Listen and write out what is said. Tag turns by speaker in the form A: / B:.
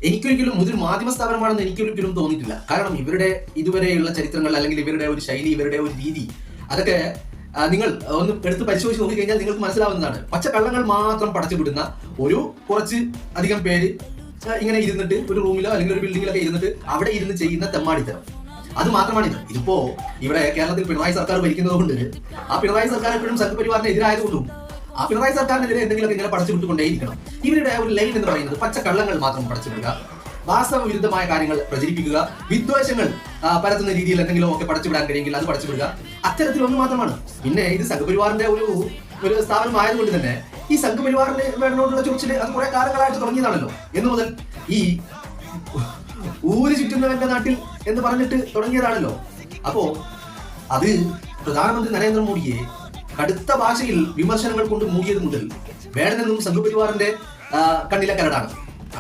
A: എനിക്കൊരിക്കലും ഇതൊരു മാധ്യമ സ്ഥാപനമാണെന്ന് എനിക്കൊരിക്കലും തോന്നിയിട്ടില്ല. കാരണം ഇവരുടെ ഇതുവരെയുള്ള ചരിത്രങ്ങൾ, അല്ലെങ്കിൽ ഇവരുടെ ഒരു ശൈലി, ഇവരുടെ ഒരു രീതി, അതൊക്കെ നിങ്ങൾ ഒന്ന് എടുത്ത് പരിശോധിച്ച് നോക്കിക്കഴിഞ്ഞാൽ നിങ്ങൾക്ക് മനസ്സിലാവുന്നതാണ്. പച്ചക്കള്ളങ്ങൾ മാത്രം പടച്ചുവിടുന്ന ഒരു കുറച്ച് അധികം പേര് ഇങ്ങനെ ഇരുന്നിട്ട് ഒരു റൂമിലോ അല്ലെങ്കിൽ ഒരു ബിൽഡിങ്ങിലൊക്കെ ഇരുന്നിട്ട് അവിടെ ഇരുന്ന് ചെയ്യുന്ന തെമ്മാടിത്തരം, അത് മാത്രമാണിത്. ഇതിപ്പോ ഇവിടെ കേരളത്തിൽ പിണറായി സർക്കാർ ഭരിക്കുന്നത് കൊണ്ട് ആ പിണറായി സർക്കാർ എപ്പോഴും സംഘപരിവാറിന് എതിരായതുകൊണ്ടും ആ പിണറായി സർക്കാരിനെതിരെ എന്തെങ്കിലുമൊക്കെ ഇങ്ങനെ പടച്ചു വിട്ടുകൊണ്ടേയിരിക്കണം. ഇവരുടെ ഒരു ലൈൻ എന്ന് പറയുന്നത് പച്ചക്കള്ളങ്ങൾ മാത്രം പടച്ചുവിടുക, വാസ്തവ വിരുദ്ധമായ കാര്യങ്ങൾ പ്രചരിപ്പിക്കുക, വിദ്വേഷങ്ങൾ പരത്തുന്ന രീതിയിൽ എന്തെങ്കിലും ഒക്കെ പടച്ചുവിടാൻ കഴിയുമെങ്കിൽ അത് പടച്ചുവിടുക, അത്തരത്തിലൊന്ന് മാത്രമാണ്. പിന്നെ ഇത് സംഘപരിവാറിന്റെ ഒരു സ്ഥാപനം ആയതുകൊണ്ട് തന്നെ ഈ സംഘപരിവാറിന് വേണ്ടോടുള്ള ചൊറിച്ചില് അത് കുറെ കാലങ്ങളായിട്ട് തുടങ്ങിയതാണല്ലോ. എന്ന് മുതൽ ഈ ഊര് ചുറ്റുന്നവന്റെ നാട്ടിൽ എന്ന് പറഞ്ഞിട്ട് തുടങ്ങിയതാണല്ലോ. അപ്പോ അത് പ്രധാനമന്ത്രി നരേന്ദ്രമോദിയെ കടുത്ത ഭാഷയിൽ വിമർശനങ്ങൾ കൊണ്ട് മൂടിയത് മുതൽ വേണമെന്നും സംഘപരിവാറിന്റെ കണ്ണിലെ കരടാണ്.